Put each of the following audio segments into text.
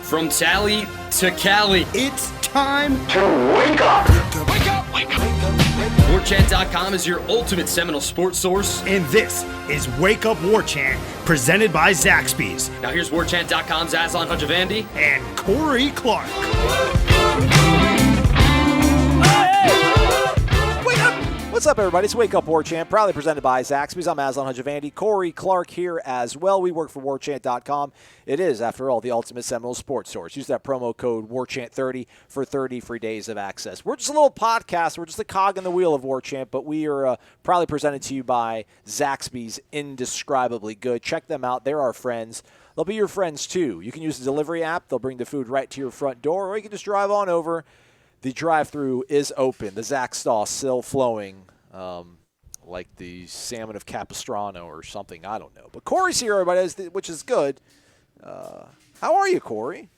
From Tally to Cali, It's time to wake up. Wake up! Wake up! WarChant.com is your ultimate Seminole sports source. And this is Wake Up War Chant, presented by Zaxby's Now here's WarChant.com's Aslan Hajavandi. and Corey Clark. What's up, everybody? It's Wake Up War Chant, proudly presented by Zaxby's. I'm Aslan Hajavandi. Corey Clark here as well. We work for WarChant.com. It is, after all, the ultimate Seminole sports source. Use that promo code WarChant30 for 30 free days of access. We're just a little podcast. We're just a cog in the wheel of War Chant, but we are proudly presented to you by Zaxby's. Indescribably good. Check them out. They're our friends. They'll be your friends, too. You can use the delivery app. They'll bring the food right to your front door, or you can just drive on over. The drive-thru is open. The Zax sauce still flowing, like the salmon of Capistrano or something. I don't know. But Corey's here, everybody, which is good. How are you, Corey?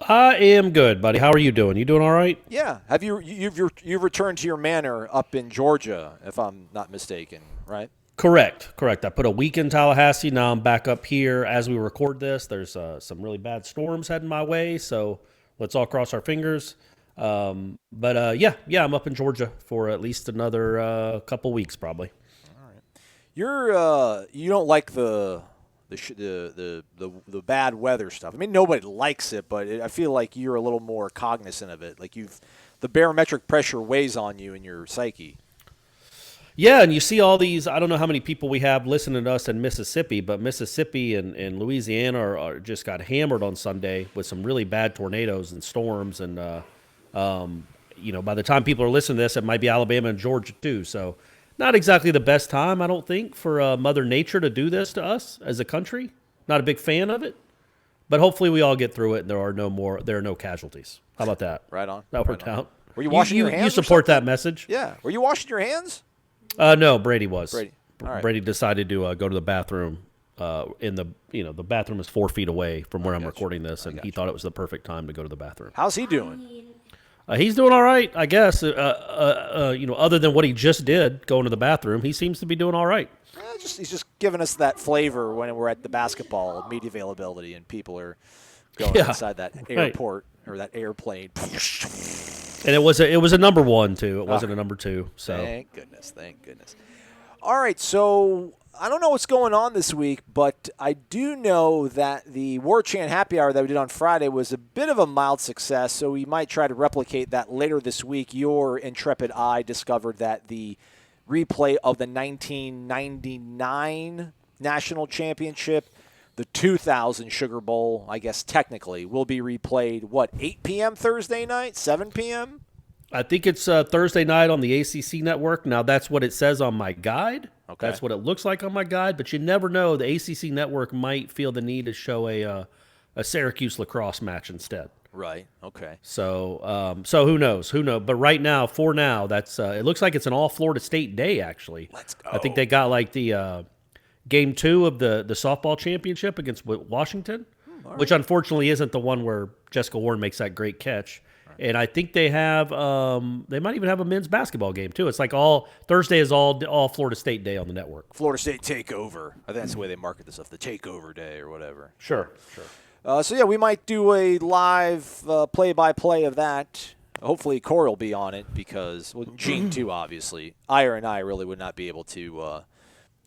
I am good, buddy. How are you doing? You doing all right? Yeah. Have you've returned to your manor up in Georgia, if I'm not mistaken, right? Correct. I put a week in Tallahassee. Now I'm back up here as we record this. There's some really bad storms heading my way, so let's all cross our fingers. But I'm up in Georgia for at least another couple weeks, probably. All right. You don't like the bad weather stuff. I mean, nobody likes it, but I feel like you're a little more cognizant of it. Like the barometric pressure weighs on you in your psyche. Yeah, and you see all these, I don't know how many people we have listening to us in Mississippi, but Mississippi and Louisiana are just got hammered on Sunday with some really bad tornadoes and storms. And, by the time people are listening to this, it might be Alabama and Georgia too. So not exactly the best time, I don't think, for Mother Nature to do this to us as a country. Not a big fan of it. But hopefully we all get through it and there are no casualties. How about that? Right on. That worked out. Were you washing your hands? You support that message? Yeah. Were you washing your hands? No, Brady was. All right. Brady decided to go to the bathroom. The bathroom is 4 feet away from where I'm recording this, and he thought it was the perfect time to go to the bathroom. How's he doing? He's doing all right, I guess. Other than what he just did, going to the bathroom, he seems to be doing all right. He's just giving us that flavor when we're at the basketball media availability and people are going inside that airport or that airplane. And it was a number one too. It wasn't a number two. So thank goodness. All right, so I don't know what's going on this week, but I do know that the War Chant Happy Hour that we did on Friday was a bit of a mild success, so we might try to replicate that later this week. Your intrepid eye discovered that the replay of the 1999 National Championship, the 2000 Sugar Bowl, I guess technically, will be replayed, 8 p.m. Thursday night, 7 p.m.? I think it's Thursday night on the ACC network. Now, that's what it says on my guide. Okay. That's what it looks like on my guide, but you never know. The ACC network might feel the need to show a Syracuse lacrosse match instead. Right, okay. So who knows? But right now, that's it looks like it's an all Florida State day, actually. Let's go. I think they got like the game 2 of the softball championship against Washington, which unfortunately isn't the one where Jessica Warren makes that great catch. And I think they have they might even have a men's basketball game too. It's like Thursday is all Florida State day on the network. Florida State Takeover. I think that's the way they market this stuff, the Takeover Day or whatever. Sure. We might do a live play-by-play of that. Hopefully Corey will be on it because Gene too, obviously. Ira and I really would not be able to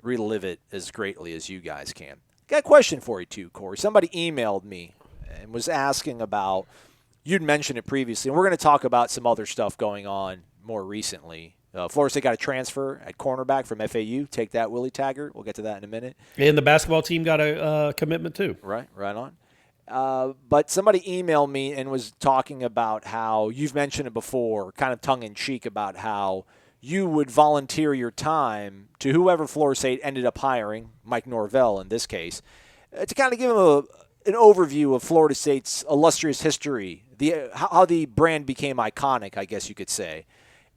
relive it as greatly as you guys can. Got a question for you too, Corey. Somebody emailed me and was asking about. You'd mentioned it previously, and we're going to talk about some other stuff going on more recently. Florida State got a transfer at cornerback from FAU. Take that, Willie Taggart. We'll get to that in a minute. And the basketball team got a commitment too. Right on. But somebody emailed me and was talking about how you've mentioned it before, kind of tongue-in-cheek, about how you would volunteer your time to whoever Florida State ended up hiring, Mike Norvell in this case, to kind of give him an overview of Florida State's illustrious history, how the brand became iconic, I guess you could say.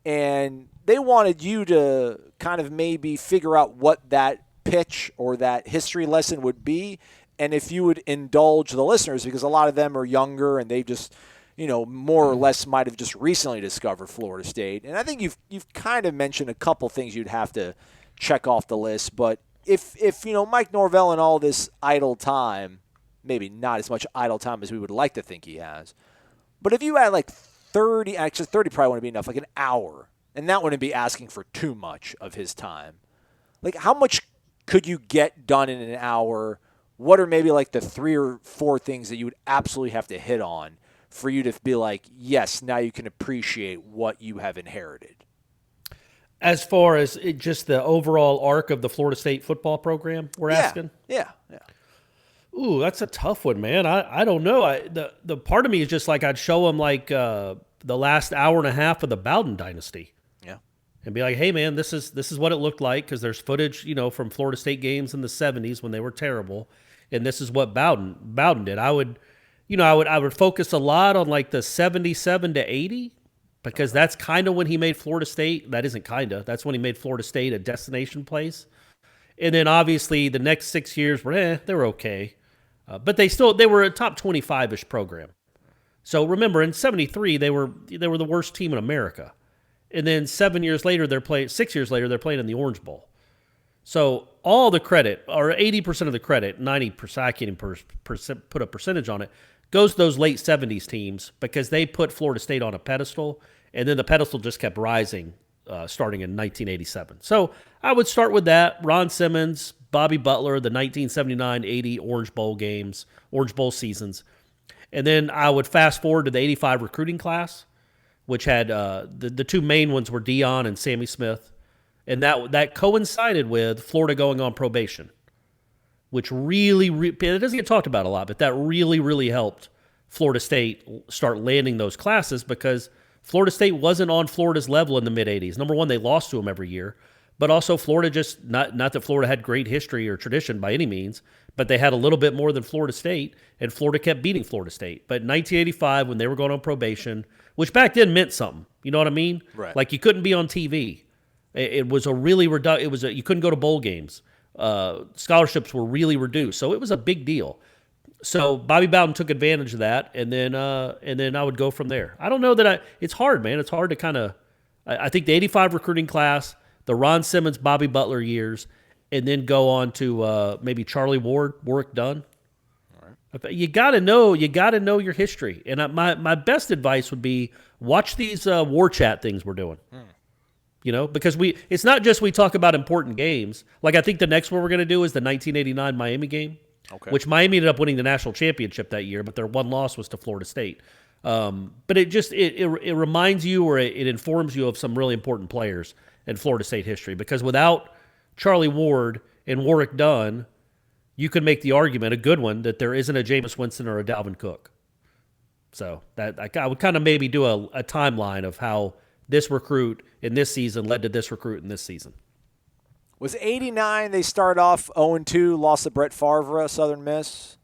And they wanted you to kind of maybe figure out what that pitch or that history lesson would be, and if you would indulge the listeners, because a lot of them are younger and they just, more or less might have just recently discovered Florida State. And I think you've kind of mentioned a couple things you'd have to check off the list. But if Mike Norvell in all this idle time maybe not as much idle time as we would like to think he has. But if you had like 30, actually 30 probably wouldn't be enough, like an hour, and that wouldn't be asking for too much of his time. Like, how much could you get done in an hour? What are maybe like the 3 or 4 things that you would absolutely have to hit on for you to be like, yes, now you can appreciate what you have inherited? As far as just the overall arc of the Florida State football program, we're asking? Yeah. Ooh, that's a tough one, man. I don't know. The part of me is just like I'd show them like the last hour and a half of the Bowden dynasty. Yeah. And be like, hey, man, this is what it looked like, because there's footage, from Florida State games in the 70s when they were terrible, and this is what Bowden did. I would focus a lot on like the 77 to 80, because that's kind of when he made Florida State. That isn't kind of. That's when he made Florida State a destination place. And then obviously the next 6 years were they were okay, but they were a top 25-ish program. So remember, in '73 they were the worst team in America. And then 6 years later, they're playing in the Orange Bowl. So all the credit, or 80% of the credit, 90%, I can't even put a percentage on it, goes to those late 70s teams, because they put Florida State on a pedestal, and then the pedestal just kept rising starting in 1987. So I would start with that. Ron Simmons, Bobby Butler, the 1979-80 Orange Bowl seasons. And then I would fast forward to the 85 recruiting class, which had the 2 main ones were Dion and Sammy Smith. And that coincided with Florida going on probation, which really it doesn't get talked about a lot, but that really, really helped Florida State start landing those classes, because Florida State wasn't on Florida's level in the mid-'80s. Number one, they lost to them every year, but also Florida just, not that Florida had great history or tradition by any means, but they had a little bit more than Florida State, and Florida kept beating Florida State. But in 1985, when they were going on probation, which back then meant something, you know what I mean? Right. Like, you couldn't be on TV. It was a really you couldn't go to bowl games. Scholarships were really reduced, so it was a big deal. So Bobby Bowden took advantage of that, and then I would go from there. I don't know that it's hard, man. It's hard to kind of. I think the '85 recruiting class, the Ron Simmons, Bobby Butler years, and then go on to maybe Charlie Ward, Warwick Dunn. All right. You got to know your history, and my best advice would be watch these war chat things we're doing. Because it's not just we talk about important games. Like, I think the next one we're going to do is the 1989 Miami game, which Miami ended up winning the national championship that year, but their one loss was to Florida State. But it reminds you, or it informs you of some really important players in Florida State history. Because without Charlie Ward and Warwick Dunn, you could make the argument, a good one, that there isn't a Jameis Winston or a Dalvin Cook. So that I would kind of maybe do a timeline of how this recruit in this season led to this recruit in this season. Was 89, they started off 0-2, lost to Brett Favre, Southern Miss?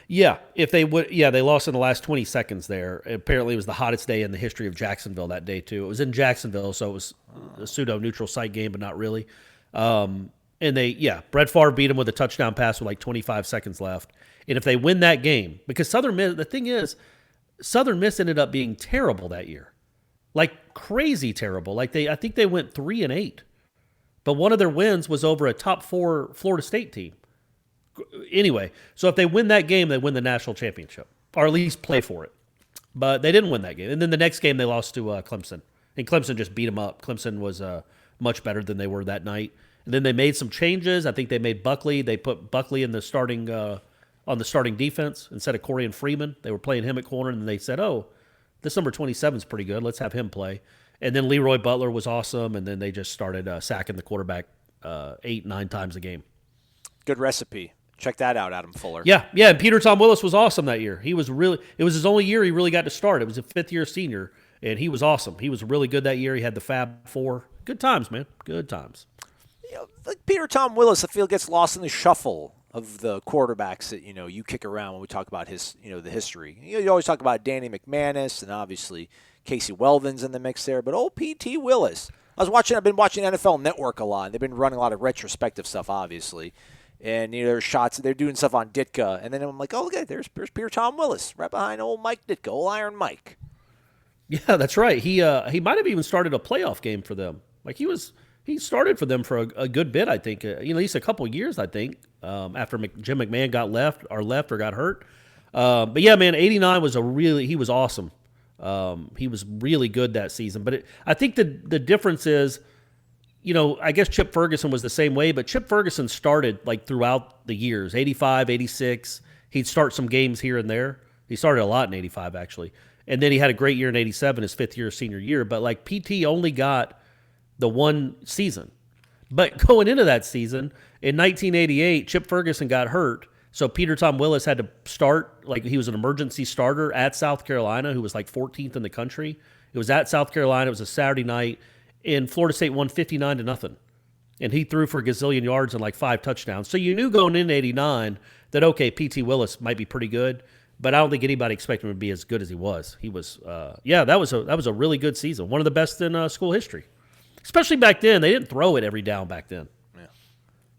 Yeah, they lost in the last 20 seconds there. Apparently it was the hottest day in the history of Jacksonville that day too. It was in Jacksonville, so it was a pseudo-neutral site game, but not really. And Brett Favre beat them with a touchdown pass with like 25 seconds left. And if they win that game, because Southern Miss, the thing is, Southern Miss ended up being terrible that year. Like, crazy terrible. Like, I think they went 3-8. But one of their wins was over a top 4 Florida State team. Anyway, so if they win that game, they win the national championship, or at least play for it. But they didn't win that game. And then the next game, they lost to Clemson. And Clemson just beat them up. Clemson was much better than they were that night. And then they made some changes. I think they made Buckley. They put Buckley in the starting on the starting defense instead of Corian Freeman. They were playing him at corner, and then they said, oh, this number 27 is pretty good. Let's have him play. And then Leroy Butler was awesome, and then they just started sacking the quarterback 8-9 times a game. Good recipe. Check that out, Adam Fuller. Yeah, and Peter Tom Willis was awesome that year. It was his only year he really got to start. It was a fifth-year senior, and he was awesome. He was really good that year. He had the Fab Four. Good times, man. Good times. Like Peter Tom Willis, I feel, gets lost in the shuffle of the quarterbacks that you kick around when we talk about his the history. You always talk about Danny McManus and obviously Casey Weldon's in the mix there, but old P.T. Willis. I've been watching NFL Network a lot. They've been running a lot of retrospective stuff, obviously, and there's shots. They're doing stuff on Ditka, and then I'm like, oh, okay, there's Peter Tom Willis right behind old Mike Ditka, old Iron Mike. Yeah, that's right. He might have even started a playoff game for them. Like he started for them for a good bit, I think. At least a couple years, I think. after Jim McMahon got left or got hurt. But yeah, man, 89 was he was awesome. He was really good that season. But I think the difference is, I guess Chip Ferguson was the same way, but Chip Ferguson started like throughout the years, 85, 86. He'd start some games here and there. He started a lot in 85, actually. And then he had a great year in 87, his fifth year, senior year. But like PT only got the one season. But going into that season, in 1988, Chip Ferguson got hurt. So Peter Tom Willis had to start, like he was an emergency starter at South Carolina, who was like 14th in the country. It was at South Carolina. It was a Saturday night. And Florida State won 59-0. And he threw for a gazillion yards and like 5 touchdowns. So you knew going in 89 that, okay, P.T. Willis might be pretty good, but I don't think anybody expected him to be as good as he was. He was, that was a really good season. One of the best in school history. Especially back then. They didn't throw it every down back then.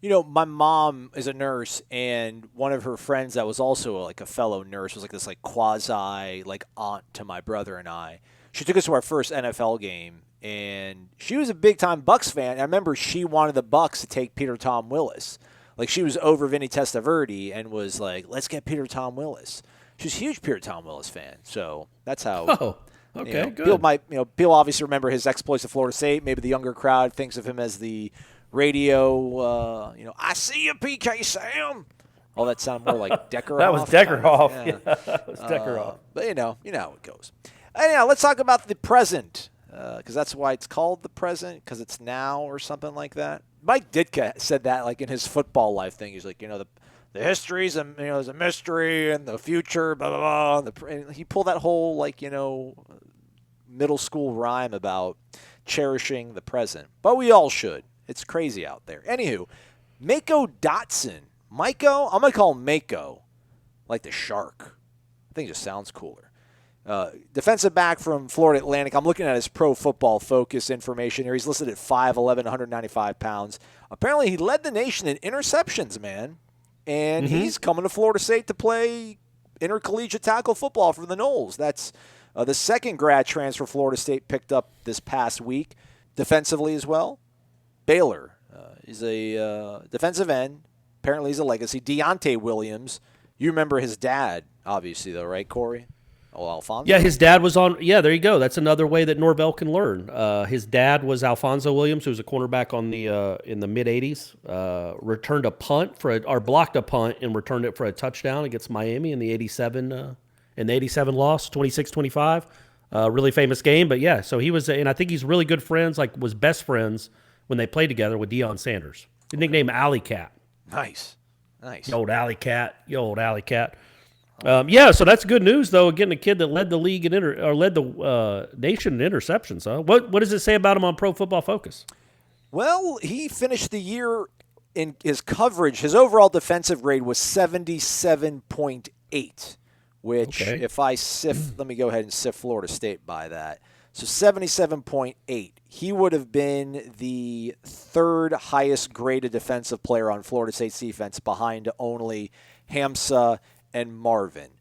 My mom is a nurse, and one of her friends that was also like a fellow nurse was like this like quasi like aunt to my brother and I. She took us to our first NFL game, and she was a big-time Bucs fan. I remember she wanted the Bucs to take Peter Tom Willis. Like, she was over Vinny Testaverde and was like, let's get Peter Tom Willis. She was a huge Peter Tom Willis fan. So that's how. Oh, okay, good. People obviously remember his exploits at Florida State. Maybe the younger crowd thinks of him as the radio, I see you, PK Sam. Oh, that sounded more like Deckerhoff. That was Deckerhoff. Yeah. That was Deckerhoff. But you know how it goes. Anyhow, let's talk about the present, because that's why it's called the present, because it's now or something like that. Mike Ditka said that like in his football life thing. He's like, the history's there's a mystery, and the future, blah blah blah. And he pulled that whole middle school rhyme about cherishing the present. But we all should. It's crazy out there. Anywho, Mako Dotson. Mako? I'm going to call him Mako, like the shark. I think it just sounds cooler. Defensive back from Florida Atlantic. I'm looking at his Pro Football Focus information here. He's listed at 5'11", 195 pounds. Apparently, he led the nation in interceptions, man. And he's coming to Florida State to play intercollegiate tackle football for the Noles. That's the second grad transfer Florida State picked up this past week, defensively as well. Baylor is a defensive end. Apparently, he's a legacy. Deontay Williams. You remember his dad, obviously, though, right, Corey? Oh, Alfonso? Yeah, his dad was on. Yeah, there you go. That's another way that Norvell can learn. His dad was Alfonso Williams, who was a cornerback on the in the mid '80s. Returned a punt or blocked a punt and returned it for a touchdown against Miami in the '87 loss, 26-25. Really famous game. But yeah, so he was, and I think he's really good friends. Was best friends when they played together with Deion Sanders. His nickname Alley Cat. Nice. You old Alley Cat. Yeah, so that's good news, though. Getting a kid that led the league led the nation in interceptions. Huh? What does it say about him on Pro Football Focus? Well, he finished the year in his coverage. His overall defensive grade was 77.8, which if I sift, let me go ahead and sift Florida State by that. So 77.8. He would have been the third highest graded defensive player on Florida State's defense, behind only Hamsa and Marvin.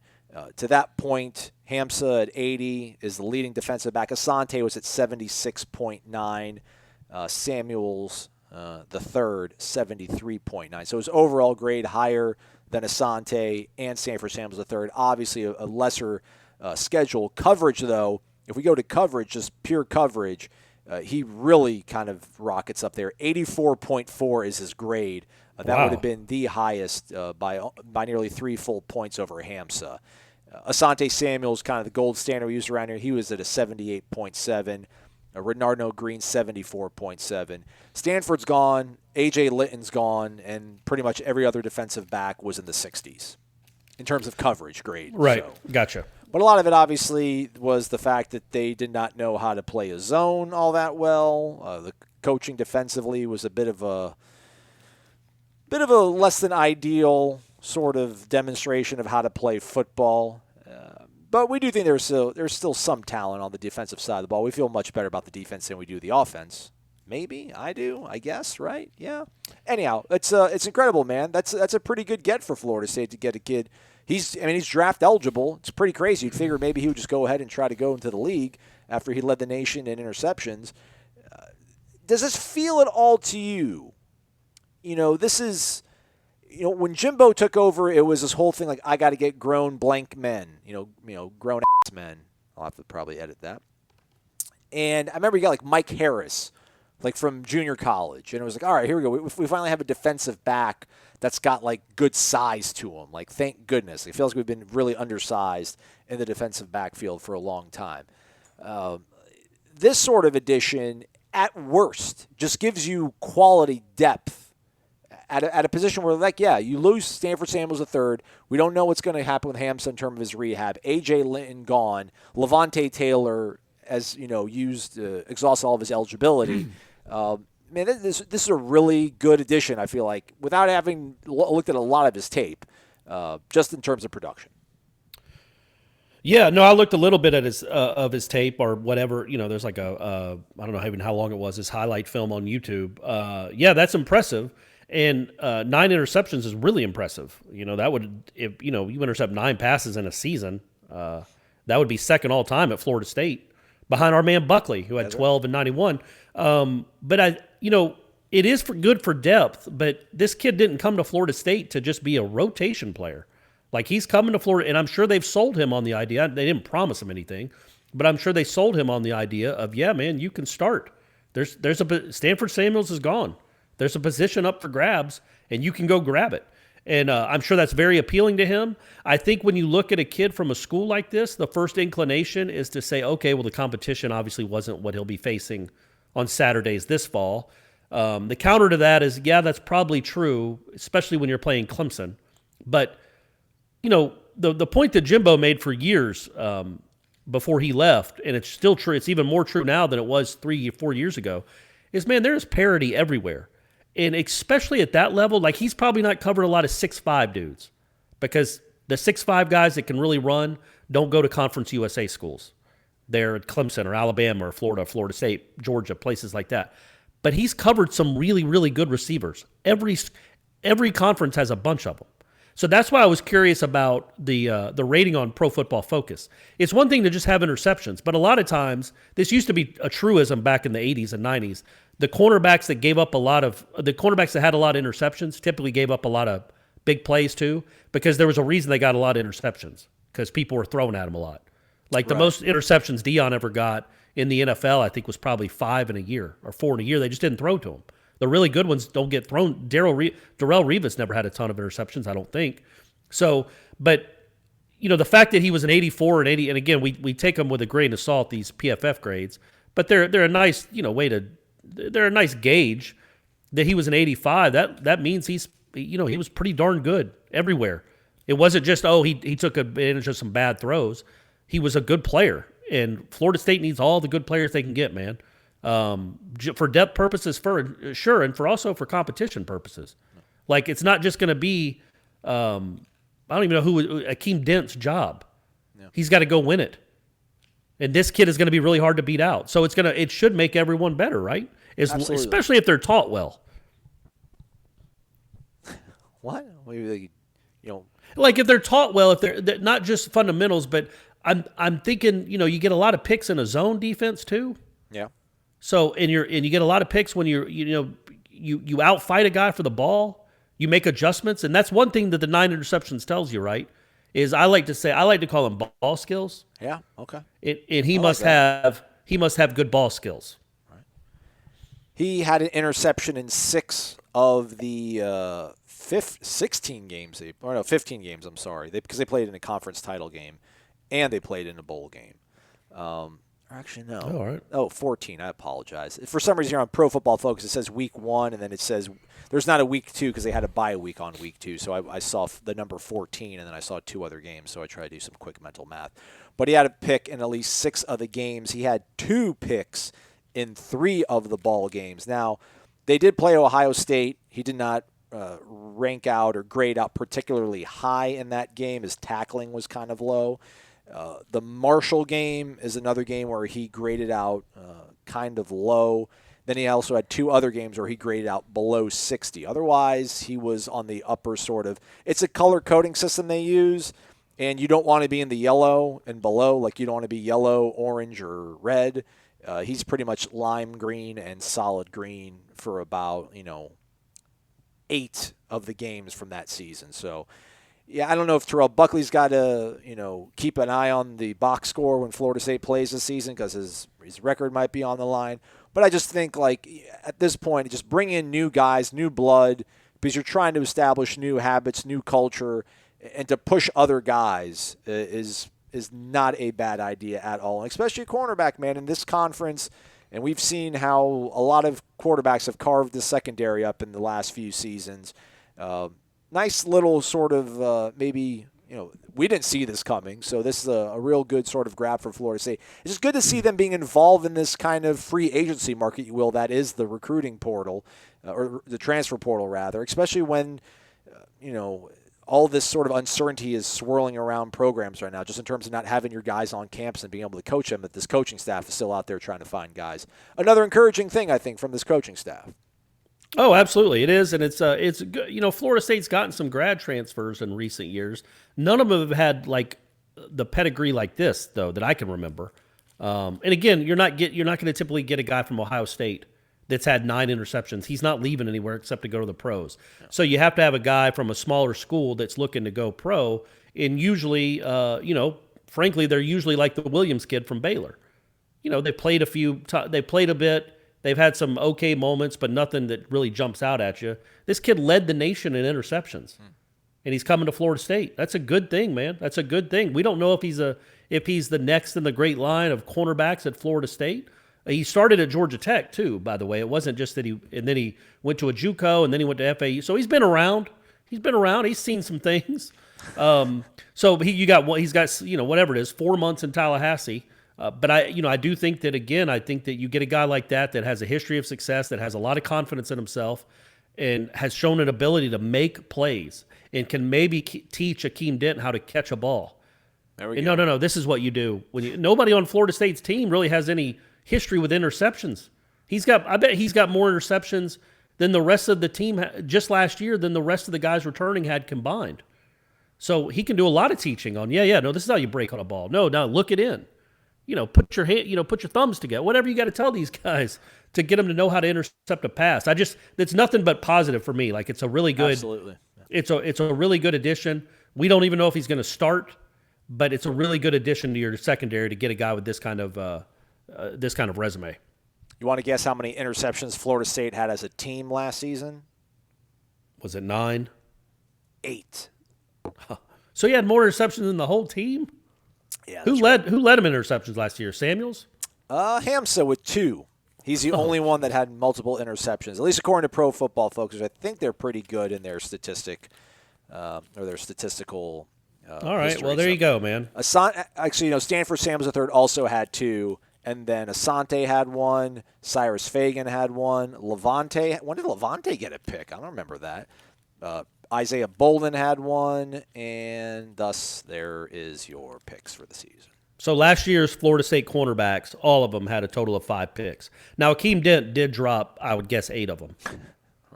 To that point, Hamsa at 80 is the leading defensive back. Asante was at 76.9. Samuels, the third, 73.9. So his overall grade higher than Asante and Sanford Samuels the third. Obviously a lesser schedule. Coverage, though, if we go to coverage, just pure coverage, he really kind of rockets up there. 84.4 is his grade. That would have been the highest by nearly 3 full points over Hamsa. Asante Samuels, kind of the gold standard we used around here. He was at a 78.7. Renardo Green, 74.7. Stanford's gone. A.J. Litton's gone. And pretty much every other defensive back was in the 60s in terms of coverage grade. Right. So. Gotcha. But a lot of it, obviously, was the fact that they did not know how to play a zone all that well. The coaching defensively was a bit of a less than ideal sort of demonstration of how to play football. But we do think there's still some talent on the defensive side of the ball. We feel much better about the defense than we do the offense. Maybe I do, I guess, right? Yeah. Anyhow, it's incredible, man. That's a pretty good get for Florida State to get a kid. He's draft eligible. It's pretty crazy. You'd figure maybe he would just go ahead and try to go into the league after he led the nation in interceptions. Does this feel at all to you? This is when Jimbo took over, it was this whole thing like, I got to get grown blank men, grown ass men. I'll have to probably edit that. And I remember you got like Mike Harris, like from junior college. And it was like, all right, here we go. We finally have a defensive back that's got like good size to him. Like, thank goodness. It feels like we've been really undersized in the defensive backfield for a long time. This sort of addition, at worst, just gives you quality depth at a position where, like, yeah, you lose Stanford Samuels III. We don't know what's going to happen with Hamza in terms of his rehab. A.J. Linton gone. Levante Taylor, as used exhausted all of his eligibility. Man, this is a really good addition, I feel like, without having looked at a lot of his tape, just in terms of production. Yeah, no, I looked a little bit at his tape or whatever. There's like I don't know even how long it was, his highlight film on YouTube. Yeah, that's impressive. And 9 interceptions is really impressive. That would, if you intercept 9 passes in a season, that would be second all time at Florida State, behind our man Buckley, who had 12 and 91. But it is good for depth. But this kid didn't come to Florida State to just be a rotation player. Like, he's coming to Florida, and I'm sure they've sold him on the idea. They didn't promise him anything, but I'm sure they sold him on the idea of, yeah, man, you can start. Stanford Samuels is gone. There's a position up for grabs, and you can go grab it. And I'm sure that's very appealing to him. I think when you look at a kid from a school like this, the first inclination is to say, okay, well, the competition obviously wasn't what he'll be facing on Saturdays this fall. The counter to that is, yeah, that's probably true, especially when you're playing Clemson. But, the point that Jimbo made for years before he left, and it's still true, it's even more true now than it was 3 or 4 years ago, is, man, there's parity everywhere. And especially at that level, like, he's probably not covered a lot of 6'5" dudes, because the 6'5" guys that can really run don't go to Conference USA schools. They're at Clemson or Alabama or Florida, Florida State, Georgia, places like that. But he's covered some really, really good receivers. Every conference has a bunch of them. So that's why I was curious about the rating on Pro Football Focus. It's one thing to just have interceptions, but a lot of times, this used to be a truism back in the 80s and 90s. The cornerbacks that had a lot of interceptions typically gave up a lot of big plays too, because there was a reason they got a lot of interceptions, because people were throwing at them a lot. Like, the most interceptions Dion ever got in the NFL, I think, was probably 5 in a year or 4 in a year. They just didn't throw to him. The really good ones don't get thrown. Darrell Revis never had a ton of interceptions, I don't think. So, but, the fact that he was an 84 and 80, and again, we take them with a grain of salt, these PFF grades, but they're a nice, they're a nice gauge. That he was an 85, that means he was pretty darn good everywhere. It wasn't just, he took advantage of some bad throws. He was a good player, and Florida State needs all the good players they can get, man. For depth purposes, for sure, and also for competition purposes. Like, it's not just going to be, I don't even know who Akeem Dent's job. Yeah. He's got to go win it, and this kid is going to be really hard to beat out. So it should make everyone better, right? Especially if they're taught well. What? Like, if they're taught well, if they're not just fundamentals, but I'm thinking, you get a lot of picks in a zone defense too. Yeah. So and you get a lot of picks when you outfight a guy for the ball. You make adjustments, and that's one thing that the 9 interceptions tells you, right? Is I like to call them ball skills. Yeah. Okay. And he must have good ball skills. Right. He had an interception in 6 of the 15 games. 15 games. I'm sorry, because they played in a conference title game, and they played in a bowl game. Actually, no. Oh, all right. 14. I apologize. For some reason, here on Pro Football Focus, it says week 1, and then it says there's not a week 2 because they had a bye week on week 2. So I saw the number 14, and then I saw 2 other games. So I tried to do some quick mental math. But he had a pick in at least 6 of the games. He had 2 picks in 3 of the ball games. Now, they did play Ohio State. He did not rank out or grade out particularly high in that game. His tackling was kind of low. The Marshall game is another game where he graded out kind of low. Then he also had 2 other games where he graded out below 60. Otherwise, he was on the upper sort of – it's a color coding system they use, and you don't want to be in the yellow and below. Like, you don't want to be yellow, orange, or red. He's pretty much lime green and solid green for about, 8 of the games from that season. So, yeah, I don't know if Terrell Buckley's got to, keep an eye on the box score when Florida State plays this season because his record might be on the line. But I just think, like, at this point, just bring in new guys, new blood, because you're trying to establish new habits, new culture, and to push other guys is not a bad idea at all, and especially a cornerback, man, in this conference. And we've seen how a lot of quarterbacks have carved the secondary up in the last few seasons. Nice little sort of maybe, we didn't see this coming, so this is a real good sort of grab for Florida State. It's just good to see them being involved in this kind of free agency market, you will, that is the recruiting portal, or the transfer portal, rather, especially when, all this sort of uncertainty is swirling around programs right now, just in terms of not having your guys on campus and being able to coach them, that this coaching staff is still out there trying to find guys. Another encouraging thing, I think, from this coaching staff. Oh, absolutely, it is, and it's good. Florida State's gotten some grad transfers in recent years. None of them have had like the pedigree like this, though, that I can remember. And again, you're not going to typically get a guy from Ohio State that's had 9 interceptions. He's not leaving anywhere except to go to the pros. Yeah. So you have to have a guy from a smaller school that's looking to go pro. And usually, frankly, they're usually like the Williams kid from Baylor. They played they played a bit. They've had some okay moments, but nothing that really jumps out at you. This kid led the nation in interceptions, and he's coming to Florida State. That's a good thing, man. That's a good thing. We don't know if he's the next in the great line of cornerbacks at Florida State. He started at Georgia Tech too, by the way. It wasn't just that then he went to a JUCO and then he went to FAU. So he's been around. He's seen some things. So he's got whatever it is, 4 months in Tallahassee. But I do think that, again, I think that you get a guy like that has a history of success, that has a lot of confidence in himself, and has shown an ability to make plays, and can maybe teach Akeem Dent how to catch a ball. There we go. No. This is what you do. Nobody on Florida State's team really has any history with interceptions. I bet he's got more interceptions than the rest of the team just last year than the rest of the guys returning had combined. So he can do a lot of teaching on, no, this is how you break on a ball. No, look it in. Put your thumbs together. Whatever you got to tell these guys to get them to know how to intercept a pass. It's nothing but positive for me. Like, it's a really good. Absolutely. It's a really good addition. We don't even know if he's going to start, but it's a really good addition to your secondary to get a guy with this kind of resume. You want to guess how many interceptions Florida State had as a team last season? Was it 9? 8. So he had more interceptions than the whole team? Yeah. Who led him in interceptions last year? Samuels? Hamza with 2. He's the only one that had multiple interceptions, at least according to Pro Football Focus. I think they're pretty good in their or their statistical. All right. Well, there you go, man. Stanford Samuels III also had 2. And then Asante had 1. Cyrus Fagan had 1. Levante. When did Levante get a pick? I don't remember that. Isaiah Bolden had 1. And thus, there is your picks for the season. So last year's Florida State cornerbacks, all of them had a total of 5 picks. Now, Akeem Dent did drop, I would guess, 8 of them.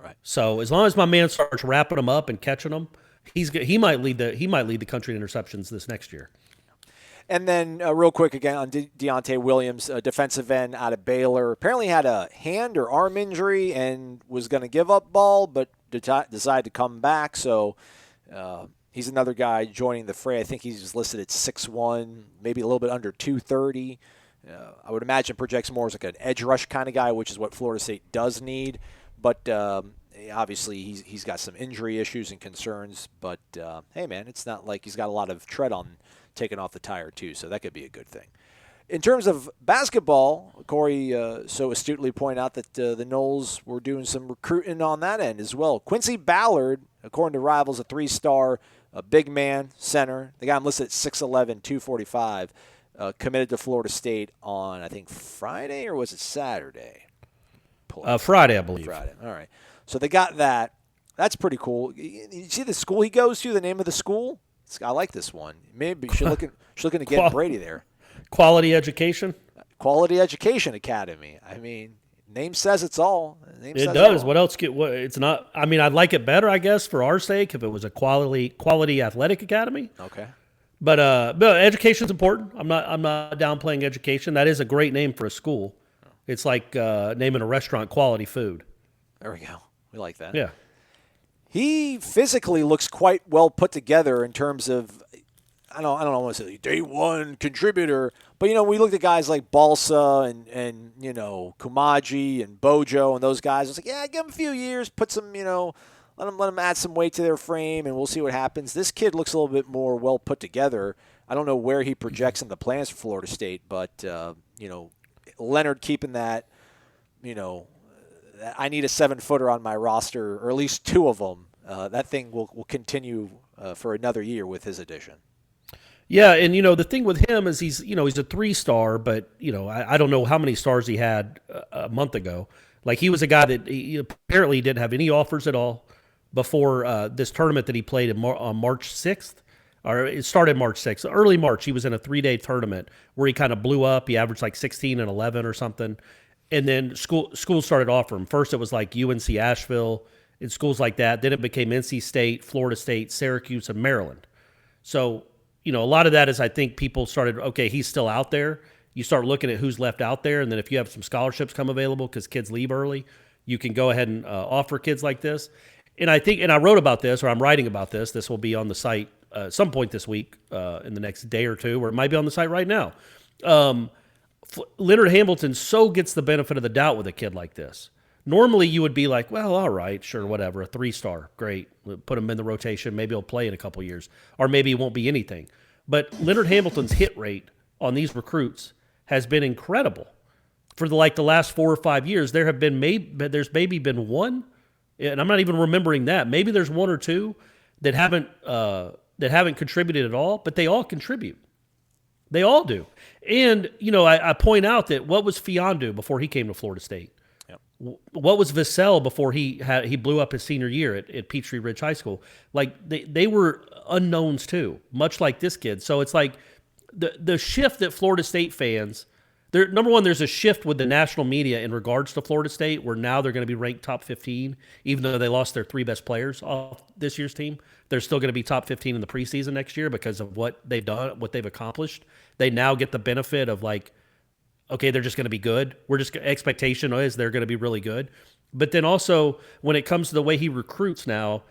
Right. So as long as my man starts wrapping them up and catching them, he might lead the country in interceptions this next year. And then real quick again on Deontay Williams, defensive end out of Baylor. Apparently had a hand or arm injury and was going to give up ball, but decided to come back. So he's another guy joining the fray. I think he's listed at 6'1", maybe a little bit under 230. I would imagine projects more as like an edge rush kind of guy, which is what Florida State does need. But obviously he's got some injury issues and concerns. But, hey, man, it's not like he's got a lot of tread on taken off the tire too, so that could be a good thing. In terms of basketball, Corey so astutely pointed out that the Noles were doing some recruiting on that end as well. Quincy Ballard, according to Rivals, a 3-star, a big man, center. The guy I'm listed at 6'11", 245, committed to Florida State on, I think, Friday, or was it Saturday? Friday, I believe. Friday, all right. So they got that. That's pretty cool. You see the school he goes to, the name of the school? I like this one. Maybe she's looking to get Brady there. Quality Education? Quality Education Academy. I mean, name says it's all. It does. What else? It's not. I mean, I'd like it better, I guess, for our sake, if it was a quality athletic academy. Okay. But education's important. I'm not downplaying education. That is a great name for a school. It's like naming a restaurant Quality Food. There we go. We like that. Yeah. He physically looks quite well put together in terms of, I don't want to say day one contributor, but we looked at guys like Balsa and Kumaji and Bojo and those guys. It's like, yeah, give them a few years, put some, let them add some weight to their frame, and we'll see what happens. This kid looks a little bit more well put together. I don't know where he projects in the plans for Florida State, but Leonard keeping that, I need a 7-footer on my roster, or at least 2 of them. That thing will continue for another year with his addition. Yeah, and the thing with him is he's a 3-star, but I don't know how many stars he had a month ago. Like, he was a guy that he apparently didn't have any offers at all before this tournament that he played on March 6th. Or it started March 6th. Early March, he was in a 3-day tournament where he kind of blew up. He averaged like 16 and 11 or something. And then schools started offering him. First, it was like UNC Asheville and schools like that. Then it became NC State, Florida State, Syracuse, and Maryland. So, a lot of that is, I think people started, okay, he's still out there. You start looking at who's left out there. And then if you have some scholarships come available because kids leave early, you can go ahead and offer kids like this. And I think, and I wrote about this, or I'm writing about this. This will be on the site some point this week, in the next day or two, or it might be on the site right now. Leonard Hamilton so gets the benefit of the doubt with a kid like this. Normally, you would be like, well, all right, sure, whatever, a 3-star, great. We'll put him in the rotation. Maybe he'll play in a couple years, or maybe he won't be anything. But Leonard Hamilton's hit rate on these recruits has been incredible. For the last 4 or 5 years, there's maybe been one, and I'm not even remembering that. Maybe there's 1 or 2 that haven't contributed at all, but they all contribute. They all do. And, I point out that what was Fiondu before he came to Florida State? Yep. What was Vassell before he blew up his senior year at Peachtree Ridge High School? Like, they were unknowns too, much like this kid. So it's like the shift that Florida State fans, number one, there's a shift with the national media in regards to Florida State, where now they're going to be ranked top 15, even though they lost their 3 best players off this year's team. They're still going to be top 15 in the preseason next year because of what they've done, what they've accomplished. They now get the benefit of okay, they're just going to be good. Expectation is they're going to be really good. But then also, when it comes to the way he recruits now,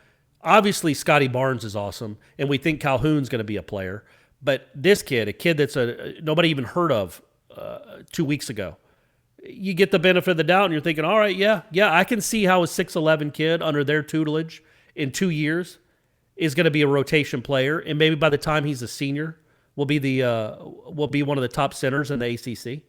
obviously Scotty Barnes is awesome, and we think Calhoun's going to be a player. But this kid, a kid that's nobody even heard of 2 weeks ago, you get the benefit of the doubt, and you're thinking, all right, yeah, I can see how a 6'11" kid under their tutelage in 2 years is going to be a rotation player, and maybe by the time he's a senior, will be one of the top centers in the ACC.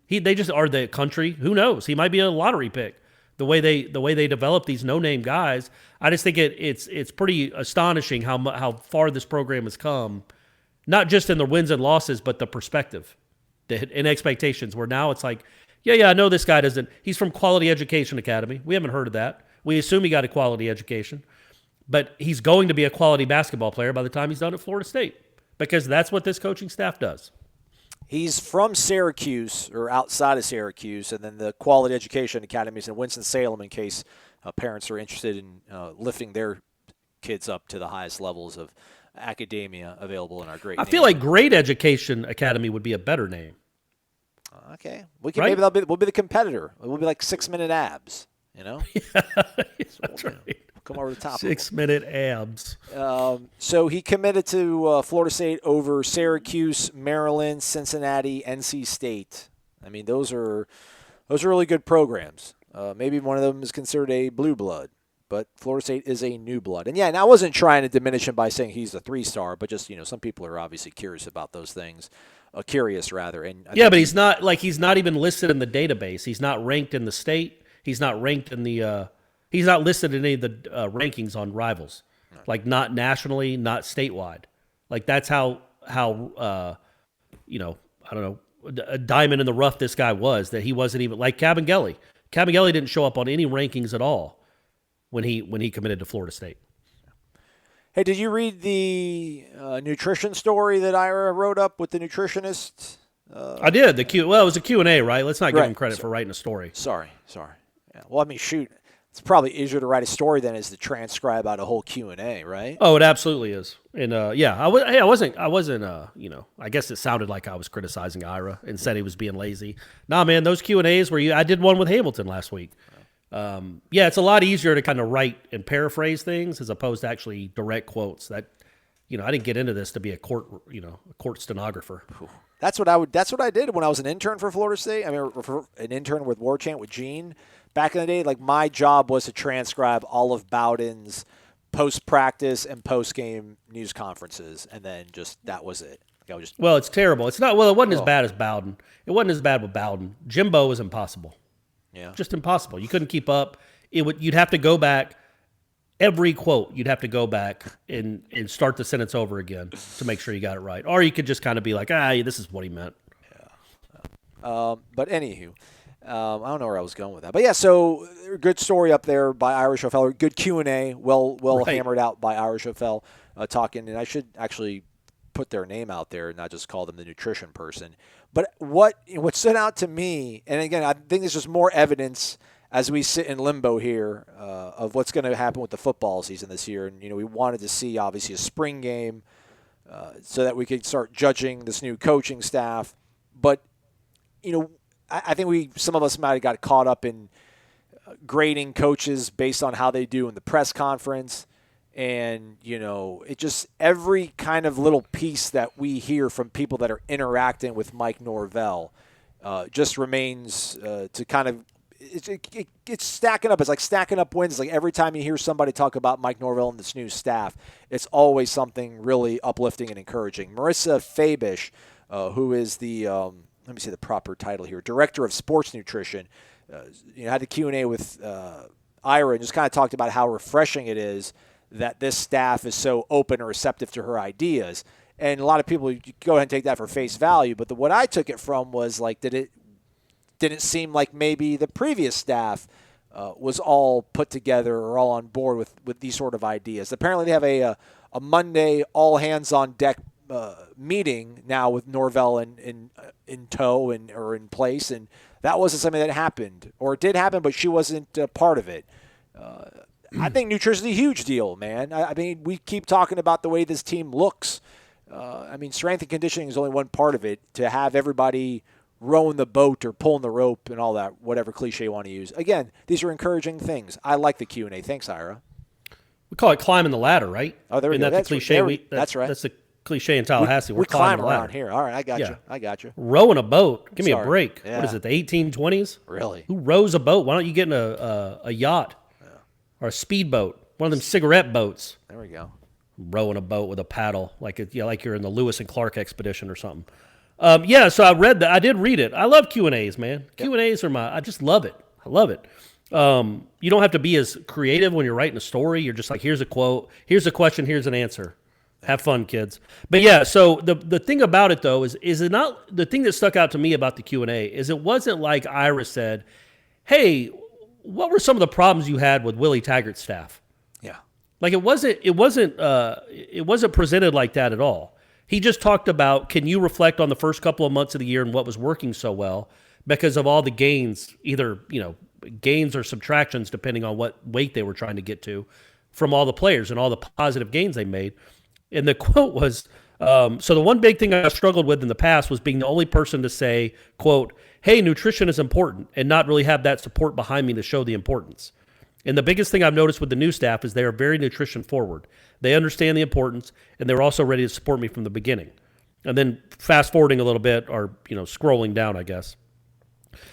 They just are the country. Who knows? He might be a lottery pick. The way they develop these no-name guys, I just think it's pretty astonishing how far this program has come, not just in the wins and losses, but the perspective and expectations. Where now it's like, yeah, I know this guy doesn't. He's from Quality Education Academy. We haven't heard of that. We assume he got a quality education, but he's going to be a quality basketball player by the time he's done at Florida State, because that's what this coaching staff does. He's from Syracuse, or outside of Syracuse, and then the Quality Education Academy is in Winston-Salem, in case parents are interested in lifting their kids up to the highest levels of academia available in our great I feel like Great Education Academy would be a better name. Okay. We can, right? Maybe we'll be the competitor. We'll be like 6-minute abs, Yeah, that's right. Come over the top. 6-minute abs. So he committed to Florida State over Syracuse, Maryland, Cincinnati, NC State. I mean, those are really good programs. Maybe one of them is considered a blue blood, but Florida State is a new blood. And I wasn't trying to diminish him by saying he's a 3-star, but just some people are obviously curious about those things. Curious rather. And but he's not even listed in the database. He's not ranked in the state. He's not ranked in the. He's not listed in any of the rankings on Rivals, like not nationally, not statewide. Like that's how I don't know, a diamond in the rough this guy was, that he wasn't even like Cabangeli. Cabangeli didn't show up on any rankings at all when he committed to Florida State. Hey, did you read the nutrition story that Ira wrote up with the nutritionist? I did. It was a Q&A, right? Let's not give him credit for writing a story. Sorry. Yeah. Well, I mean, shoot. It's probably easier to write a story than it is to transcribe out a whole Q&A, right? Oh, it absolutely is. And I wasn't. I guess it sounded like I was criticizing Ira and said he was being lazy. Nah, man, those Q&As I did one with Hamilton last week. Yeah, it's a lot easier to kind of write and paraphrase things as opposed to actually direct quotes. That, I didn't get into this to be a court stenographer. That's what I did when I was an intern for Florida State. I mean, for an intern with War Chant with Gene back in the day. Like, my job was to transcribe all of Bowden's post-practice and post-game news conferences, and then that was it. Well, it's terrible. It's not. Well, it wasn't as bad as Bowden. It wasn't as bad with Bowden. Jimbo was impossible. Yeah, just impossible. You couldn't keep up. You'd have to go back. Every quote, you'd have to go back and start the sentence over again to make sure you got it right. Or you could just kind of be like, this is what he meant. Yeah. But anywho, I don't know where I was going with that. But yeah, so good story up there by Irish O'Fell. Good Q&A, well right. Hammered out by Irish O'Fell talking. And I should actually put their name out there and not just call them the nutrition person. But what stood out to me, and again, I think there's just more evidence as we sit in limbo here of what's going to happen with the football season this year. And, we wanted to see, obviously, a spring game so that we could start judging this new coaching staff. But, I think some of us might have got caught up in grading coaches based on how they do in the press conference. And, it just every kind of little piece that we hear from people that are interacting with Mike Norvell just remains to kind of it's stacking up. It's like stacking up wins. It's like every time you hear somebody talk about Mike Norvell and this new staff, it's always something really uplifting and encouraging. Marissa Fabish, who is the let me see the proper title here, Director of Sports Nutrition, had the Q&A with Ira and just kind of talked about how refreshing it is that this staff is so open and receptive to her ideas. And a lot of people go ahead and take that for face value. But what I took it from was like, didn't seem like maybe the previous staff was all put together or all on board with these sort of ideas. Apparently they have a Monday all-hands-on-deck meeting now with Norvell in tow or in place, and that wasn't something that happened. Or it did happen, but she wasn't part of it. I think nutrition is a huge deal, man. I mean, we keep talking about the way this team looks. Strength and conditioning is only one part of it. To have everybody rowing the boat or pulling the rope and all that, whatever cliche you want to use. Again, these are encouraging things. I like the Q&A. Thanks, Ira. We call it climbing the ladder, right? Oh, there we go. That's the cliche. That's right. That's the cliche in Tallahassee. We climbing climb around here. All right, I got you. Rowing a boat. Give me a break. Yeah. What is it, the 1820s? Really? Who rows a boat? Why don't you get in a yacht or a speedboat, one of them cigarette boats? There we go. Rowing a boat with a paddle, like you're in the Lewis and Clark expedition or something. So I read that. I did read it. I love Q&As, man. Yep. Q&As I just love it. I love it. You don't have to be as creative when you're writing a story. You're just like, here's a quote, here's a question, here's an answer. Have fun, kids. But yeah, so the thing about it though is it not the thing that stuck out to me about the Q&A is it wasn't like Ira said, hey, what were some of the problems you had with Willie Taggart's staff? Yeah. Like it wasn't presented like that at all. He just talked about, can you reflect on the first couple of months of the year and what was working so well because of all the gains, either, gains or subtractions, depending on what weight they were trying to get to from all the players and all the positive gains they made. And the quote was, so the one big thing I struggled with in the past was being the only person to say, quote, hey, nutrition is important, and not really have that support behind me to show the importance. And the biggest thing I've noticed with the new staff is they are very nutrition forward. They understand the importance, and they're also ready to support me from the beginning. And then fast forwarding a little bit, or scrolling down, I guess.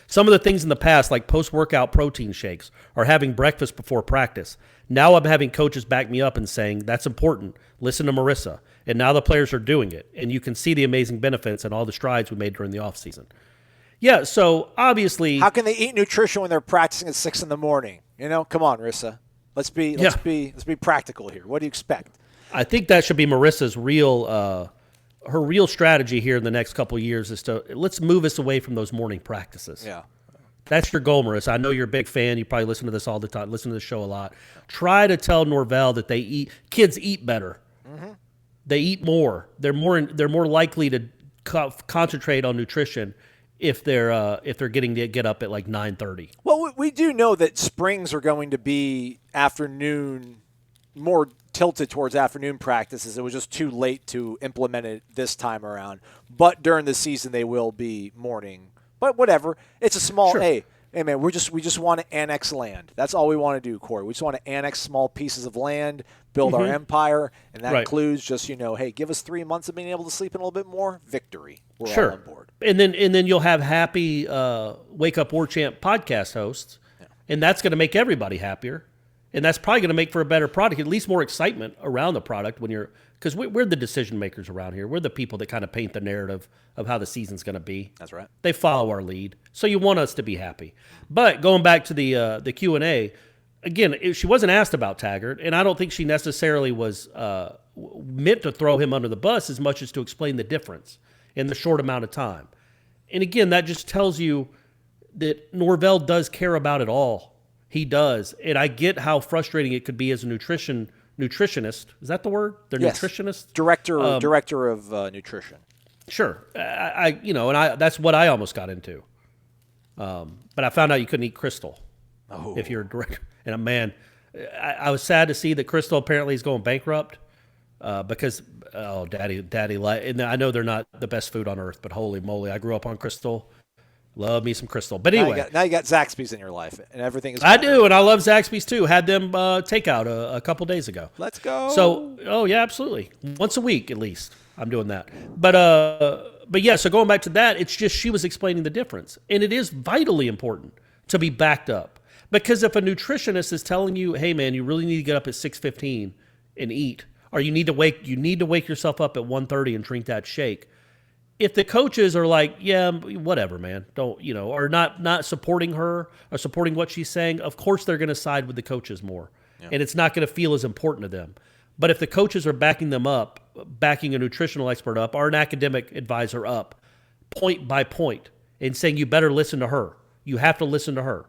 Some of the things in the past, like post-workout protein shakes or having breakfast before practice. Now I'm having coaches back me up and saying, that's important. Listen to Marissa. And now the players are doing it. And you can see the amazing benefits and all the strides we made during the offseason. Yeah, so obviously... How can they eat nutrition when they're practicing at 6 in the morning? Come on, Marissa. Let's be practical here. What do you expect? I think that should be Marissa's her real strategy here in the next couple of years is to let's move us away from those morning practices. Yeah. That's your goal, Marissa. I know you're a big fan. You probably listen to this all the time, listen to the show a lot. Try to tell Norvell that kids eat better. Mm-hmm. They eat more. They're more likely to concentrate on nutrition if they're getting to get up at like 9:30. Well, we do know that springs are going to be afternoon, more tilted towards afternoon practices. It was just too late to implement it this time around. But during the season, they will be morning. But whatever. It's a small, sure. Hey, Hey man, we just want to annex land. That's all we want to do, Corey. We just want to annex small pieces of land, build our empire, and that includes just hey, give us 3 months of being able to sleep in a little bit more. Victory. We're all on board. And then you'll have happy Wake Up War Chant podcast hosts, and that's going to make everybody happier, and that's probably going to make for a better product, at least more excitement around the product because we're the decision makers around here. We're the people that kind of paint the narrative of how the season's going to be. That's right. They follow our lead, so you want us to be happy. But going back to the Q&A, again, she wasn't asked about Taggart, and I don't think she necessarily was meant to throw him under the bus as much as to explain the difference in the short amount of time. And again, that just tells you that Norvell does care about it all. He does, and I get how frustrating it could be as a nutritionist. Is that the word? They're nutritionists? Director of nutrition. Sure. That's what I almost got into. But I found out you couldn't eat Crystal if you're a director. And man, I was sad to see that Crystal apparently is going bankrupt because, daddy, and I know they're not the best food on earth, but holy moly, I grew up on Crystal. Love me some Crystal. But anyway. Now you got Zaxby's in your life, and everything is. I do, and I love Zaxby's too. Had them takeout a couple days ago. Let's go. So, yeah, absolutely. Once a week at least, I'm doing that. But yeah, so going back to that, it's just she was explaining the difference. And it is vitally important to be backed up. Because if a nutritionist is telling you, hey, man, you really need to get up at 6:15 and eat, or you need to wake yourself up at 1:30 and drink that shake, if the coaches are like, yeah, whatever, man, don't, or not supporting her or supporting what she's saying, of course they're going to side with the coaches more. Yeah. And it's not going to feel as important to them. But if the coaches are backing them up, backing a nutritional expert up or an academic advisor up, point by point, and saying you better listen to her, you have to listen to her,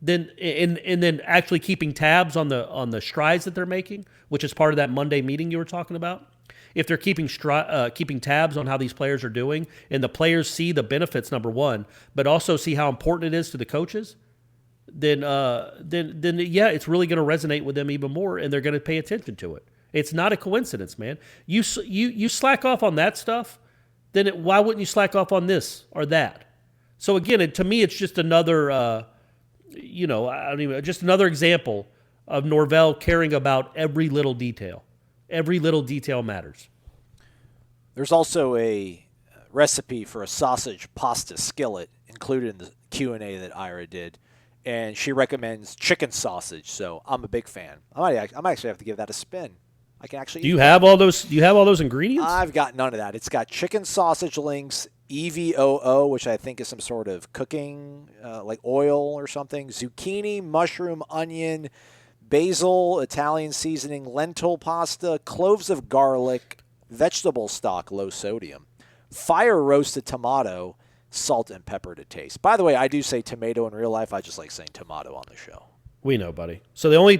then and then actually keeping tabs on the strides that they're making, which is part of that Monday meeting you were talking about. If they're keeping tabs on how these players are doing, and the players see the benefits, number one, but also see how important it is to the coaches, then yeah, it's really going to resonate with them even more, and they're going to pay attention to it. It's not a coincidence, man. You slack off on that stuff, then why wouldn't you slack off on this or that? So again, to me, it's just another, just another example of Norvell caring about every little detail. Every little detail matters. There's also a recipe for a sausage pasta skillet included in the Q&A that Ira did, and she recommends chicken sausage. So I'm a big fan. I might actually have to give that a spin. I can actually. Do you have all those ingredients? I've got none of that. It's got chicken sausage links, EVOO, which I think is some sort of cooking, like oil or something, zucchini, mushroom, onion, basil, Italian seasoning, lentil pasta, cloves of garlic, vegetable stock, low sodium, fire roasted tomato, salt and pepper to taste. By the way, I do say tomato in real life. I just like saying tomato on the show. We know, buddy. So the only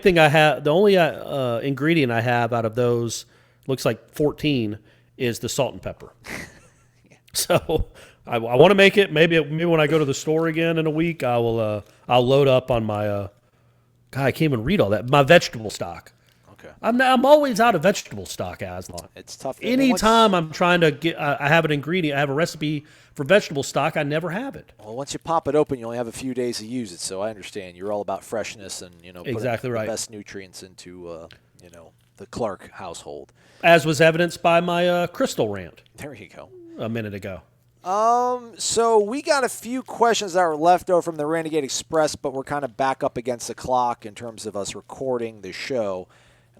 ingredient I have out of those, looks like 14, is the salt and pepper. Yeah. So I want to make it. Maybe when I go to the store again in a week, I'll load up on my. God, I can't even read all that. My vegetable stock. Okay. I'm always out of vegetable stock, Aslan. It's tough. Anytime I'm trying to get, I have an ingredient, I have a recipe for vegetable stock, I never have it. Well, once you pop it open, you only have a few days to use it. So I understand you're all about freshness and exactly right. The best nutrients into the Clark household. As was evidenced by my Crystal rant. There you go. A minute ago. So we got a few questions that were left over from the Renegade Express, but we're kind of back up against the clock in terms of us recording the show.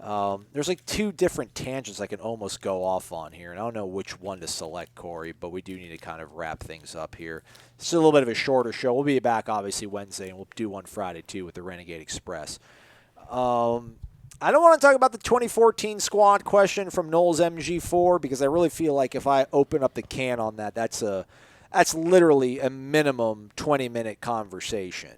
There's like two different tangents I can almost go off on here, and I don't know which one to select, Corey, but we do need to kind of wrap things up here. It's a little bit of a shorter show. We'll be back, obviously, Wednesday, and we'll do one Friday, too, with the Renegade Express. I don't want to talk about the 2014 squad question from Knowles MG4 because I really feel like if I open up the can on that, that's literally a minimum 20-minute conversation.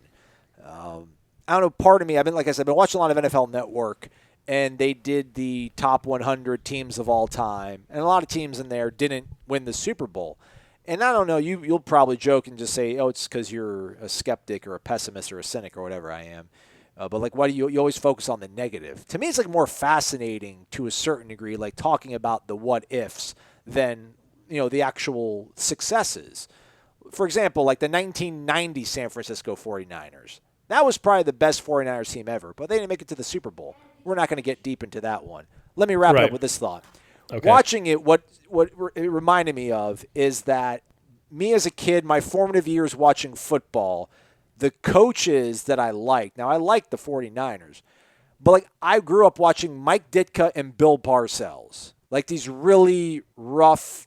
I don't know, part of me, I've been watching a lot of NFL Network, and they did the top 100 teams of all time, and a lot of teams in there didn't win the Super Bowl. And I don't know, you'll probably joke and just say, oh, it's because you're a skeptic or a pessimist or a cynic or whatever I am. But like, why do you always focus on the negative? To me, it's like more fascinating to a certain degree, like talking about the what ifs than the actual successes. for example, like the 1990 San Francisco 49ers. That was probably the best 49ers team ever, but they didn't make it to the Super Bowl. We're not going to get deep into that one. Let me wrap it up with this thought. Okay. Watching it, what it reminded me of is that me as a kid, my formative years watching football, the coaches that I liked. Now, I liked the 49ers, but like I grew up watching Mike Ditka and Bill Parcells, like these really rough,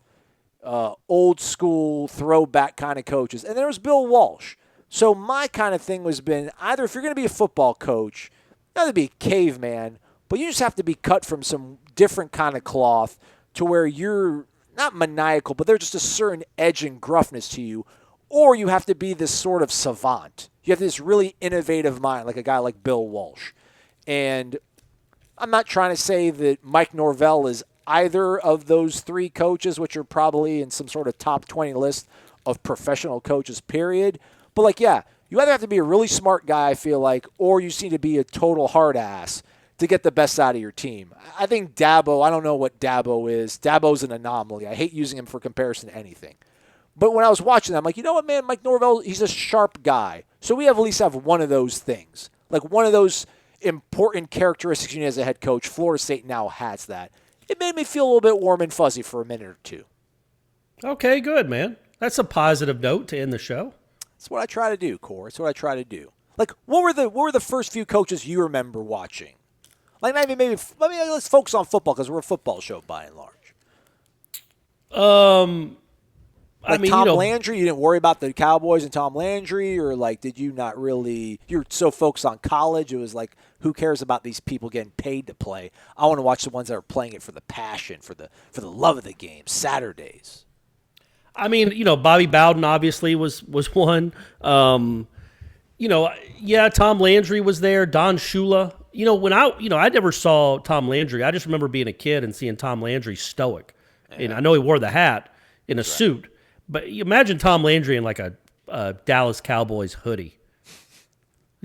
old school throwback kind of coaches. And there was Bill Walsh. So my kind of thing was been either if you're going to be a football coach, you have to be a caveman, but you just have to be cut from some different kind of cloth to where you're not maniacal, but there's just a certain edge and gruffness to you, or you have to be this sort of savant. You have this really innovative mind, like a guy like Bill Walsh. And I'm not trying to say that Mike Norvell is either of those three coaches, which are probably in some sort of top 20 list of professional coaches, period. But, like, yeah, you either have to be a really smart guy, I feel like, or you seem to be a total hard ass to get the best out of your team. I think Dabo, I don't know what Dabo is. Dabo's an anomaly. I hate using him for comparison to anything. But when I was watching that, I'm like, you know what, man, Mike Norvell, he's a sharp guy. So we at least have one of those things. Like one of those important characteristics you need as a head coach. Florida State now has that. It made me feel a little bit warm and fuzzy for a minute or two. Okay, good, man. That's a positive note to end the show. That's what I try to do, Core. That's what I try to do. Like, what were the first few coaches you remember watching? Like, maybe let's focus on football because we're a football show by and large. I mean, Tom Landry, you didn't worry about the Cowboys and Tom Landry, or like, did you not really? You're so focused on college, it was like, who cares about these people getting paid to play? I want to watch the ones that are playing it for the passion, for the love of the game. Saturdays. I mean, Bobby Bowden obviously was one. Tom Landry was there. Don Shula. When I never saw Tom Landry. I just remember being a kid and seeing Tom Landry stoic. Yeah. And I know he wore the hat in a suit, but imagine Tom Landry in like a Dallas Cowboys hoodie,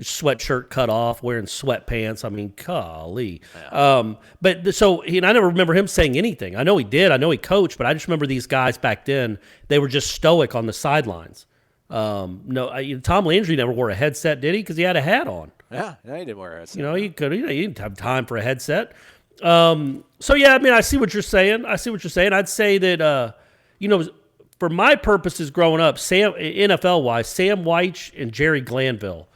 sweatshirt cut off, wearing sweatpants. I mean, golly. Yeah. I never remember him saying anything. I know he did. I know he coached, but I just remember these guys back then, they were just stoic on the sidelines. Tom Landry never wore a headset, did he? Because he had a hat on. Yeah, he didn't wear a headset. He didn't have time for a headset. I see what you're saying. I'd say that, for my purposes growing up, NFL-wise, Sam Weich and Jerry Glanville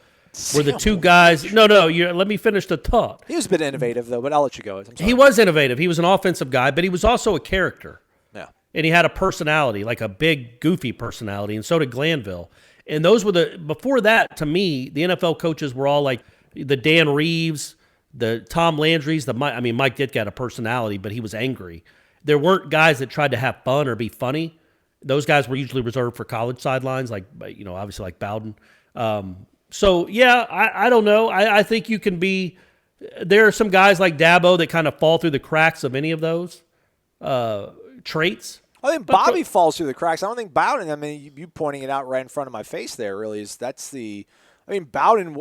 were the two guys. Let me finish the thought. He was a bit innovative, though, but I'll let you go. He was innovative. He was an offensive guy, but he was also a character. Yeah. And he had a personality, like a big, goofy personality, and so did Glanville. And those were before that, to me, the NFL coaches were all like the Dan Reeves, the Tom Landrys, Mike Ditka had a personality, but he was angry. There weren't guys that tried to have fun or be funny. Those guys were usually reserved for college sidelines, like, obviously like Bowden. I don't know. I think you can be – there are some guys like Dabo that kind of fall through the cracks of any of those traits. I think Bobby falls through the cracks. I don't think Bowden, you pointing it out right in front of my face there really is Bowden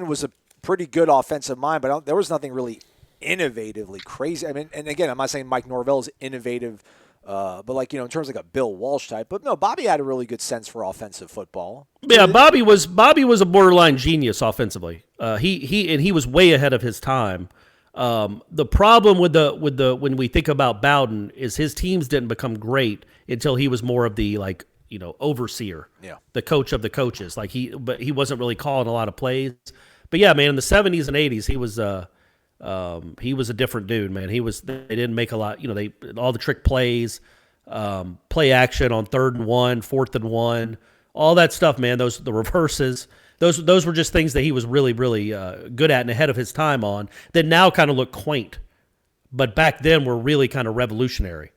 was a pretty good offensive mind, but there was nothing really innovatively crazy. And again, I'm not saying Mike Norvell is innovative, but in terms of like a Bill Walsh type. But no, Bobby had a really good sense for offensive football. Yeah, Bobby was a borderline genius offensively. He was way ahead of his time. The problem with the when we think about Bowden is his teams didn't become great until he was more of the overseer, the coach of the coaches. But he wasn't really calling a lot of plays. But yeah, man, in the 70s and 80s, he was a different dude, man. They didn't make a lot, all the trick plays, play action on 3rd and 1, 4th and 1, all that stuff, man. The reverses. Those were just things that he was really, really good at and ahead of his time on that now kind of look quaint. But back then were really kind of revolutionary.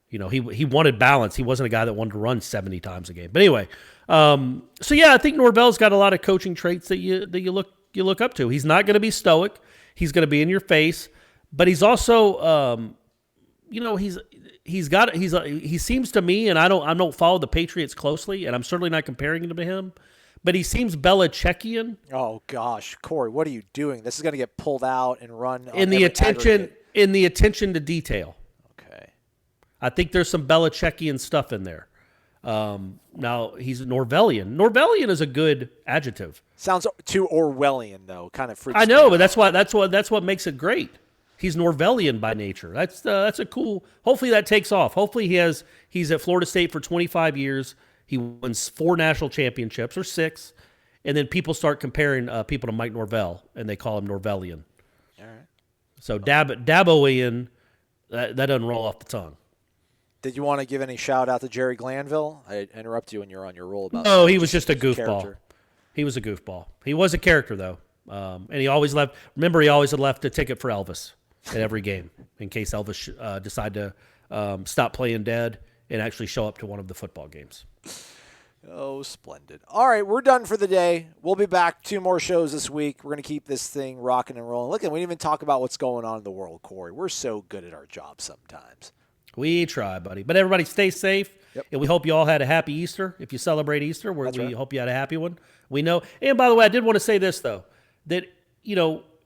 He wanted balance. He wasn't a guy that wanted to run 70 times a game. But anyway, I think Norvell's got a lot of coaching traits that you look up to. He's not going to be stoic. He's going to be in your face. But he's also, he seems to me, and I don't follow the Patriots closely, and I'm certainly not comparing him to him. But he seems Belichickian. Oh gosh, Corey, what are you doing? This is going to get pulled out and run in the attention to detail. Okay, I think there's some Belichickian stuff in there. Now he's Norvellian. Norvellian is a good adjective. Sounds too Orwellian though, kind of freaks I know, me but out. that's what makes it great. He's Norvellian by nature. That's a cool. Hopefully that takes off. Hopefully he's at Florida State for 25 years. He wins 4 national championships or 6, and then people start comparing people to Mike Norvell, and they call him Norvellian. All right. So Daboian, that doesn't roll off the tongue. Did you want to give any shout out to Jerry Glanville? I interrupt you when you're on your roll about. No, he was just a goofball. Character. He was a goofball. He was a character though, and he always left. Remember, he always had left a ticket for Elvis at every game in case Elvis decided to stop playing dead and actually show up to one of the football games. Oh, splendid. All right, we're done for the day. We'll be back 2 more shows this week. We're going to keep this thing rocking and rolling. Look, we didn't even talk about what's going on in the world, Corey. We're so good at our job sometimes. We try, buddy. But everybody stay safe, and we hope you all had a happy Easter. If you celebrate Easter, we right. hope you had a happy one. We know. And by the way, I did want to say this, though, that,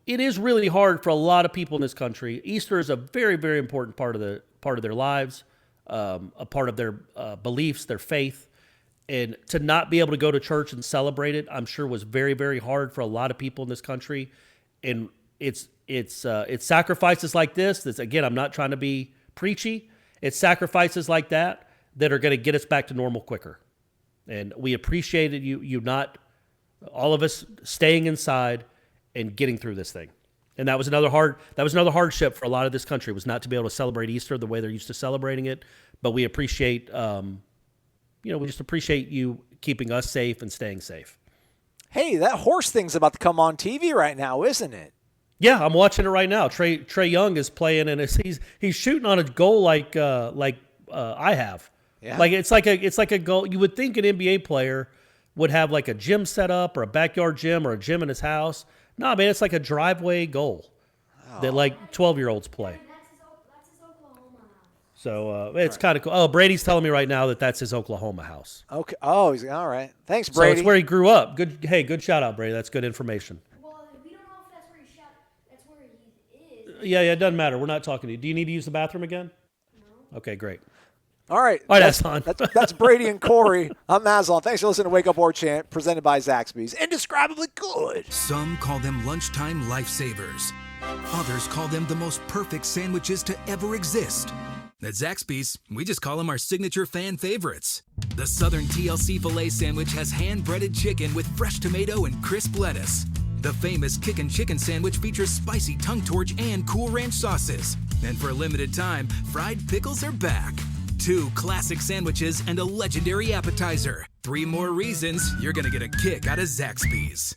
it is really hard for a lot of people in this country. Easter is a very, very important part of their lives, a part of their beliefs, their faith. And to not be able to go to church and celebrate it, I'm sure was very, very hard for a lot of people in this country. And it's sacrifices like this. That's, again, I'm not trying to be preachy. It's sacrifices like that are going to get us back to normal quicker. And we appreciated you not, all of us staying inside and getting through this thing. And that was another hardship for a lot of this country, was not to be able to celebrate Easter the way they're used to celebrating it. But we appreciate, we just appreciate you keeping us safe and staying safe. Hey, that horse thing's about to come on TV right now, isn't it? Yeah, I'm watching it right now. Trey Young is playing, and he's shooting on a goal like I have. Yeah. Like it's like a goal. You would think an NBA player would have like a gym set up or a backyard gym or a gym in his house. No, man, it's like a driveway goal that like 12-year-olds play. That's his Oklahoma house. So it's kind of cool. Oh, Brady's telling me right now that that's his Oklahoma house. Okay. Oh, he's all right. Thanks, So Brady. it's where he grew up. Good shout out, Brady. That's good information. Well, we don't know if that's where he is. Yeah, it doesn't matter. We're not talking to you. Do you need to use the bathroom again? No. Okay, great. All right. All right, that's fine. That's Brady and Corey. I'm Maslon. Thanks for listening to Wake Up War Chant, presented by Zaxby's. Indescribably good. Some call them lunchtime lifesavers. Others call them the most perfect sandwiches to ever exist. At Zaxby's, we just call them our signature fan favorites. The Southern TLC Filet Sandwich has hand-breaded chicken with fresh tomato and crisp lettuce. The famous Kickin' Chicken Sandwich features spicy tongue torch and Cool Ranch sauces. And for a limited time, fried pickles are back. 2 classic sandwiches and a legendary appetizer. 3 more reasons you're gonna get a kick out of Zaxby's.